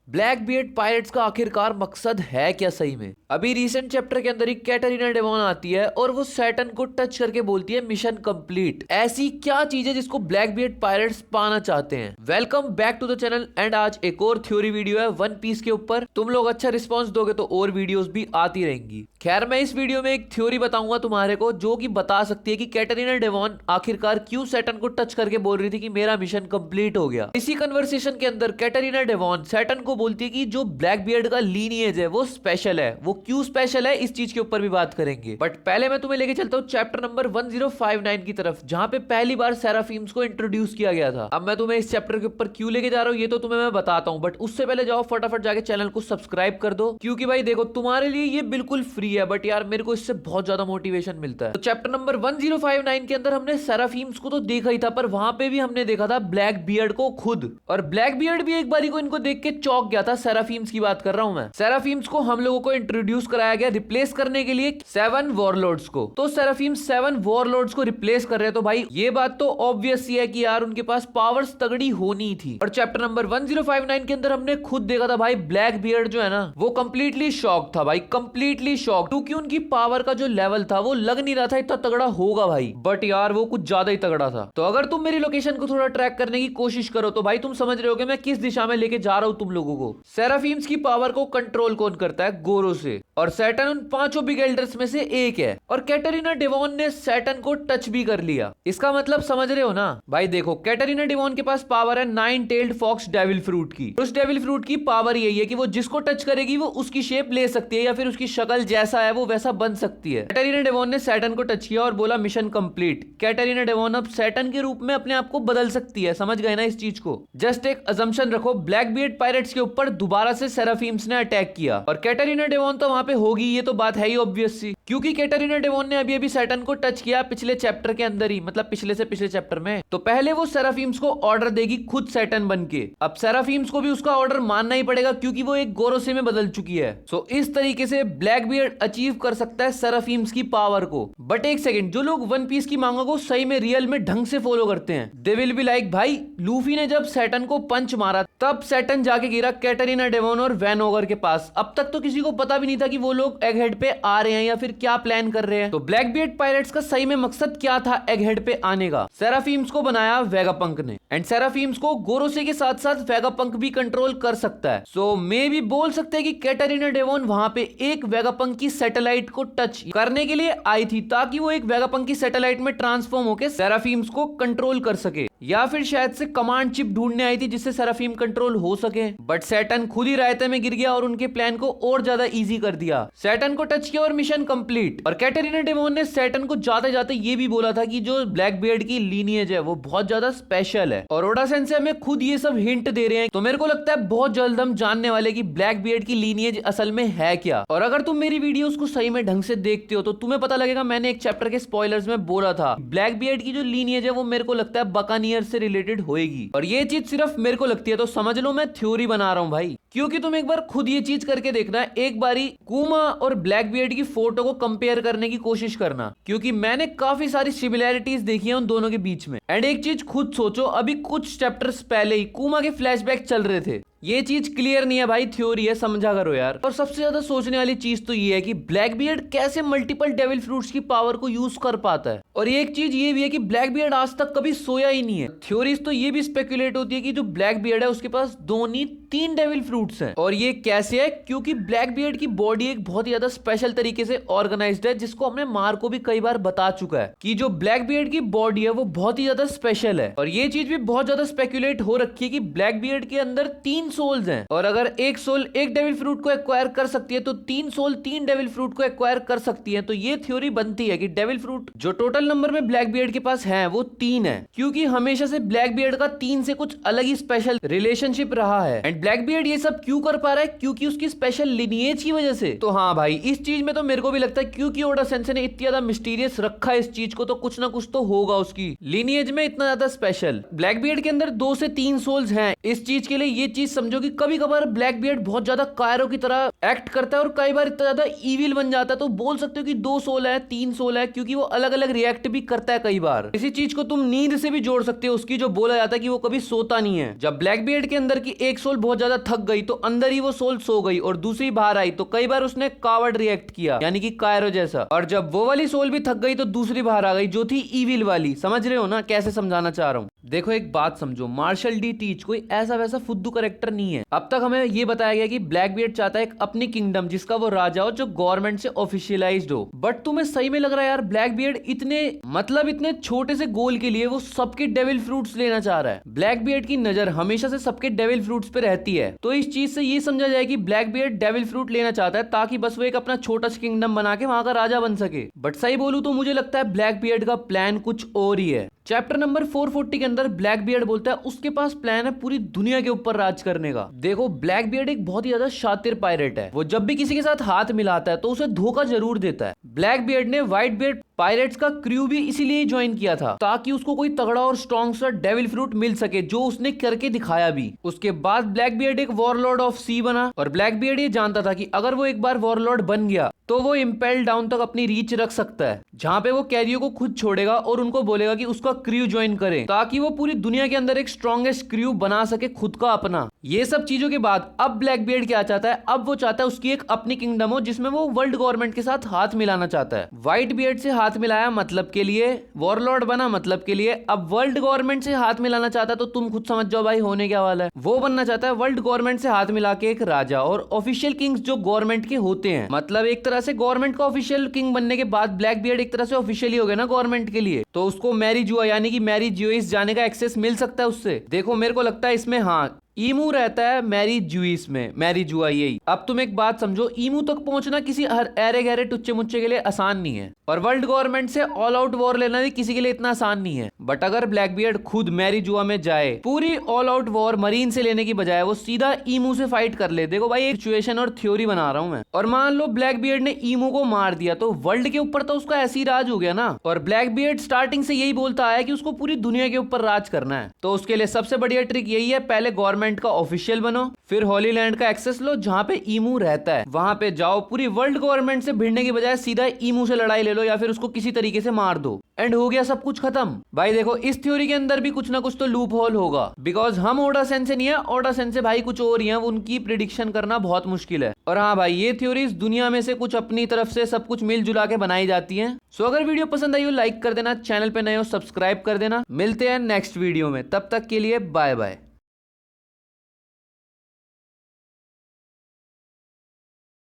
Black beard pirates का आखिरकार मकसद है क्या सही में? अभी रिसेंट चैप्टर के अंदर ही कैटरीना डेवॉन आती है और वो सैटर्न को टच करके बोलती है मिशन कंप्लीट। ऐसी क्या चीज है जिसको ब्लैक बियर्ड पायरेट्स पाना चाहते हैं? Welcome back to the channel and आज एक और थ्योरी वीडियो है वन पीस के ऊपर। तुम लोग अच्छा रिस्पॉन्स दोगे तो और वीडियोस भी आती रहेंगी। खैर, मैं इस वीडियो में एक थ्योरी बताऊंगा तुम्हारे को जो कि बता सकती है कि कैटरीना डेवॉन आखिरकार क्यों सैटर्न को टच करके बोल रही थी कि मेरा मिशन कंप्लीट हो गया। इसी कन्वर्सेशन के अंदर कैटरीना डेवॉन सैटर्न को बोलती है कि जो ब्लैक बियर्ड का लीनिएज है वो स्पेशल है। वो क्यों स्पेशल है इस चीज के ऊपर भी बात करेंगे, बट पहले मैं तुम्हें लेके चलता हूँ चैप्टर नंबर 1059 की तरफ, जहां पे पहली बार सेराफिम्स को इंट्रोड्यूस किया गया था। अब मैं तुम्हें इस चैप्टर के ऊपर क्यों लेके जा रहा हूँ ये तो तुम्हें मैं बताता हूँ, बट उससे पहले जाओ फटाफट जाके चैनल को सब्सक्राइब कर दो, क्योंकि भाई देखो तुम्हारे लिए ये बिल्कुल फ्री है, बट यार मेरे को इससे बहुत ज्यादा मोटिवेशन मिलता है। तो चैप्टर नंबर 1059 के अंदर हमने सेराफिम्स को तो देखा ही था, पर वहां पे भी हमने देखा था ब्लैक बियर्ड को खुद, और ब्लैक बियर्ड भी एक बारी को इनको देख के चौंक गया था। सेराफिम्स की बात कर रहा हूं मैं। सेराफिम्स को हम लोगों को इंट्रोड्यूस कराया गया रिप्लेस करने के लिए 7 वॉरलॉर्ड्स को। तो सेराफिम्स 7 वॉरलॉर्ड्स को रिप्लेस कर रहे हैं, तो भाई ये बात तो ऑब्वियस ही है कि यार उनके पास पावर्स तगड़ी होनी थी। और चैप्टर नंबर 1059 के अंदर हमने खुद देखा था भाई ब्लैक बियर्ड जो है ना वो कंप्लीटली शॉक था भाई, कंप्लीटली शॉक, क्योंकि उनकी पावर का जो लेवल था वो लग नहीं रहा था इतना तगड़ा होगा भाई, बट यार वो कुछ ज्यादा ही तगड़ा था। तो अगर तुम मेरी लोकेशन को थोड़ा ट्रैक करने की कोशिश करो तो भाई तुम समझ रहे हो कि मैं किस दिशा में लेके जा रहा हूं तुम लोगों को। सेराफिम्स की पावर को कंट्रोल कौन करता है? गोरो से, और सैटर्न उन 5 बिग एल्डर्स में से एक है, और कैटरीना डेवॉन ने सैटर्न को टच भी कर लिया। इसका मतलब समझ रहे हो ना भाई? देखो कैटरीना डेवॉन के पास पावर है 9 टेल्ड फॉक्स डेविल फ्रूट की। उस डेविल फ्रूट की पावर यही है कि वो जिसको टच करेगी वो उसकी शेप ले सकती है, या फिर उसकी शक्ल जैसा है वो वैसा बन सकती है। कैटरीना डेवॉन ने सैटर्न को टच किया और बोला मिशन कंप्लीट। कैटरीना डेवॉन अब सैटर्न के रूप में अपने आप को बदल सकती है। समझ गए ना इस चीज को? जस्ट एक अजम्पशन रखो, ब्लैक बियर्ड पायरेट्स के ऊपर दोबारा से सेराफिम्स ने अटैक किया और कैटरीना डेवॉन तो वहां पे होगी, ये तो बात है ही ऑब्वियस सी, क्योंकि कैटरीना डेवॉन ने अभी सैटर्न को टच किया पिछले चैप्टर के अंदर ही, मतलब पिछले से पिछले चैप्टर में। तो पहले वो सेराफिम्स को ऑर्डर देगी खुद सैटर्न बन के। अब सेराफिम्स को भी उसका ऑर्डर मानना ही पड़ेगा क्योंकि वो एक गोरोसे में बदल चुकी है। सो इस तरीके से ब्लैक बियर्ड अचीव कर सकता है सेराफिम्स की पावर को। बट एक सेकंड, जो लोग वन पीस की मांगों को सही में रियल में ढंग से फॉलो करते हैं दे विल बी लाइक, भाई लूफी ने जब सैटर्न को पंच मारा तब सैटर्न जाके गिरा कैटरीना डेवॉन और वैनओगर के पास। अब तक तो किसी को पता भी नहीं था कि वो लोग एगहेड पे आ रहे हैं या फिर क्या प्लान कर रहे हैं। तो ब्लैक बियर्ड पायरेट्स का सही में मकसद क्या था एगहेड पे आने का? सेराफिम्स को बनाया वेगापंक ने, एंड सेराफिम्स को गोरोसे के साथ साथ वेगापंक भी कंट्रोल कर सकता है। सो मे भी बोल सकते हैं कि कैटरीना डेवॉन वहां पे एक वेगापंक की सैटेलाइट को टच करने के लिए आई थी ताकि वो एक वेगापंक की सैटेलाइट में ट्रांसफॉर्म होकर सेराफिम्स को कंट्रोल कर सके, या फिर शायद से कमांड चिप ढूंढने आई थी जिससे सेराफिम कंट्रोल हो सके। बट सैटर्न खुद ही रायते में गिर गया और उनके प्लान को और ज्यादा इजी कर दिया। सैटर्न को टच किया और मिशन कंप्लीट। और कैटरीना डेवॉन ने सैटर्न को जाते जाते ये भी बोला था कि जो ब्लैक बियर्ड की लीनिएज है वो बहुत ज्यादा स्पेशल है, और ओडा सेंसेई हमें खुद ये सब हिंट दे रहे हैं। तो मेरे को लगता है बहुत जल्द हम जानने वाले कि ब्लैक बियर्ड की लीनिएज असल में है क्या। और अगर तुम मेरी वीडियोस को सही में ढंग से देखते हो तो तुम्हें पता लगेगा मैंने एक चैप्टर के स्पॉयलर्स में बोला था ब्लैक बियर्ड की जो लीनिएज है वो मेरे को लगता है बकानियर से रिलेटेड होएगी। और ये चीज सिर्फ मेरे को लगती है, तो समझ लो मैं थ्योरी बना रहा हूं भाई, क्योंकि तुम एक बार खुद ये चीज करके देखना, एक बारी कुमा और ब्लैक बियर्ड की फोटो को कंपेयर करने की कोशिश करना, क्योंकि मैंने काफी सारी सिमिलैरिटीज देखी है उन दोनों के बीच में। एंड एक चीज खुद सोचो, अभी कुछ चैप्टर्स पहले ही कुमा के फ्लैशबैक चल रहे थे। ये चीज क्लियर नहीं है भाई, थ्योरी है, समझा करो यार। और सबसे ज्यादा सोचने वाली चीज तो ये है कि ब्लैक बियर्ड कैसे मल्टीपल डेविल फ्रूट्स की पावर को यूज कर पाता है। और एक चीज ये भी है कि ब्लैक बियर्ड आज तक कभी सोया ही नहीं है। थ्योरीज तो ये भी स्पेकुलेट होती है कि जो ब्लैक बियर्ड है उसके पास 2 नहीं 3 डेविल फ्रूट्स हैं। और ये कैसे है? क्योंकि ब्लैक बियर्ड की बॉडी एक बहुत ही ज्यादा स्पेशल तरीके से ऑर्गेनाइज्ड है, जिसको हमने मार्को भी कई बार बता चुका है कि जो ब्लैक बियर्ड की बॉडी है वो बहुत ही ज्यादा स्पेशल है। और ये चीज भी बहुत ज्यादा स्पेकुलेट हो रखी है कि ब्लैक बियर्ड के अंदर 3 सोल्स हैं, और अगर एक सोल एक डेविल फ्रूट को एक्वायर कर सकती है तो 3 सोल 3 डेविल फ्रूट को एक्वायर कर सकती है। तो ये थ्योरी बनती है कि डेविल फ्रूट जो टोटल नंबर में ब्लैक बियर्ड के पास है वो 3 है, क्योंकि हमेशा से ब्लैक बियर्ड का 3 से कुछ अलग ही स्पेशल रिलेशनशिप रहा है। एंड ब्लैक बियर्ड ये सब क्यों कर पा रहा है? क्योंकि उसकी स्पेशल लिनिएज की वजह से। तो हाँ भाई, इस चीज में तो मेरे को भी लगता है क्योंकि ओडा सेंसेई ने इतना ज्यादा मिस्टीरियस रखा है इस चीज को, तो कुछ ना कुछ तो होगा उसकी लिनिएज में इतना ज्यादा स्पेशल। ब्लैक बियर्ड के अंदर 2 से 3 सोल्स हैं, इस चीज के लिए ये चीज समझो कि कभी कभार ब्लैक बियर्ड बहुत ज्यादा कायरो की तरह एक्ट करता है और कई बार इतना ज्यादा इविल बन जाता है, तो बोल सकते हो कि 2 सोल है, 3 सोल है, क्योंकि वो अलग अलग रिएक्ट भी करता है कई बार। इसी चीज को तुम नींद से भी जोड़ सकते हो, उसकी जो बोला जाता है कि वो कभी सोता नहीं है। जब ब्लैक बियर्ड के अंदर की एक सोल बहुत ज्यादा थक गई तो अंदर ही वो सोल सो गई और दूसरी बाहर आई, तो कई बार उसने कावर्ड रिएक्ट किया, यानी कि कायरो जैसा। और जब वो वाली सोल भी थक गई तो दूसरी बाहर आ गई, जो थी इविल वाली। समझ रहे हो ना कैसे समझाना चाह रहा हूँ? देखो एक बात समझो, मार्शल डी टीच कोई ऐसा वैसा फुद्दू करेक्टर नहीं है। अब तक हमें ये बताया गया कि ब्लैक बियर्ड चाहता है एक अपनी किंगडम जिसका वो राजा हो, जो गवर्नमेंट से ऑफिशियलाइज्ड हो। बट तुम्हें सही में लग रहा है यार ब्लैक बियर्ड इतने छोटे से गोल के लिए वो सबके डेविल फ्रूट्स लेना चाह रहा है? ब्लैक बियर्ड की नजर हमेशा से सबके डेविल फ्रूट्स पे रहती है, तो इस चीज से ये समझा जाए कि ब्लैक बियर्ड डेविल फ्रूट लेना चाहता है ताकि बस वो एक अपना छोटा सा किंगडम बना के वहां का राजा बन सके। बट सही बोलूं तो मुझे लगता है ब्लैक बियर्ड का प्लान कुछ और ही है। चैप्टर नंबर 440 के अंदर ब्लैक बियर्ड बोलता है उसके पास प्लान है पूरी दुनिया के ऊपर राज करने का। देखो ब्लैक बियर्ड एक बहुत ही ज्यादा शातिर पायरेट है, वो जब भी किसी के साथ हाथ मिलाता है तो उसे धोखा जरूर देता है। ब्लैक बियर्ड ने व्हाइट बियर्ड पायरेट्स का क्रू भी इसीलिए ज्वाइन किया था ताकि उसको कोई तगड़ा और स्ट्रॉन्ग सा डेविल फ्रूट मिल सके, जो उसने करके दिखाया भी। उसके बाद ब्लैक बियर्ड एक वॉरलॉर्ड ऑफ सी बना और ब्लैक बियर्ड ये जानता था कि अगर वो एक बार वॉरलॉर्ड बन गया तो वो इंपेल डाउन तक अपनी रीच रख सकता है, जहां पे वो कैरियो को खुद छोड़ेगा और उनको बोलेगा कि उसका क्रू ज्वाइन करे ताकि वो पूरी दुनिया के अंदर एक स्ट्रॉन्गेस्ट क्रू बना सके खुद का अपना। ये सब चीजों के बाद अब ब्लैक बियर्ड क्या चाहता है? अब वो चाहता है उसकी एक अपनी किंगडम हो जिसमें वो वर्ल्ड गवर्नमेंट के साथ हाथ मिलाना चाहता है। व्हाइट बियर्ड से हाथ मिलाया मतलब के लिए, वॉरलॉर्ड बना मतलब के लिए, अब वर्ल्ड गवर्नमेंट से हाथ मिलाना चाहता है तो तुम खुद समझ जाओ भाई होने क्या वाला है। वो बनना चाहता है वर्ल्ड गवर्नमेंट से हाथ मिला के एक राजा, और ऑफिशियल किंग्स जो गवर्नमेंट के होते हैं, मतलब एक तरह से गवर्नमेंट का ऑफिशियल किंग बनने के बाद ब्लैक बियर्ड एक तरह से ऑफिशियली हो गया ना गवर्नमेंट के लिए, तो उसको मैरी जुआ यानी कि मैरी ज्यूइस जाने का एक्सेस मिल सकता है उससे। देखो मेरे को लगता है इसमें हाँ ईमू रहता है मैरी जुइस में, मैरी जुआ यही। अब तुम एक बात समझो, ईमू तक पहुंचना किसी अरे गहरे टुच्चे मुच्चे के लिए आसान नहीं है, और वर्ल्ड गवर्नमेंट से ऑल आउट वॉर लेना भी किसी के लिए इतना आसान नहीं है। बट अगर ब्लैक बियर्ड खुद मैरी जुआ में जाए, पूरी ऑल आउट वॉर मरीन से लेने की बजाय वो सीधा ईमू से फाइट कर ले। देखो भाई एक सिचुएशन और थ्योरी बना रहा हूं मैं, और मान लो ब्लैक बियर्ड ने ईमू को मार दिया तो वर्ल्ड के ऊपर तो उसका ऐसी राज हो गया ना। और ब्लैक बियर्ड स्टार्टिंग से यही बोलता आया कि उसको पूरी दुनिया के ऊपर राज करना है, तो उसके लिए सबसे बढ़िया ट्रिक यही है, पहले गवर्नमेंट का ऑफिशियल बनो, फिर होली लैंड का एक्सेस लो जहां पे ईमू रहता है, वहां पे जाओ, पूरी वर्ल्ड गवर्नमेंट से भिड़ने की बजाय सीधा ईमू से लड़ाई ले लो या फिर उसको किसी तरीके से मार दो, एंड हो गया सब कुछ खत्म। भाई देखो इस थ्योरी के अंदर भी कुछ ना कुछ तो लूप होल होगा, बिकॉज हम ओडा सेन से नहीं है, ओडा सेन से भाई कुछ और ही है, उनकी प्रिडिक्शन करना बहुत मुश्किल है। और हाँ भाई ये थ्योरीज दुनिया में से कुछ अपनी तरफ से सब कुछ मिलजुला के बनाई जाती हैं। सो अगर वीडियो पसंद आई हो लाइक कर देना, चैनल पे नए हो सब्सक्राइब कर देना। मिलते हैं नेक्स्ट वीडियो में, तब तक के लिए बाय बाय।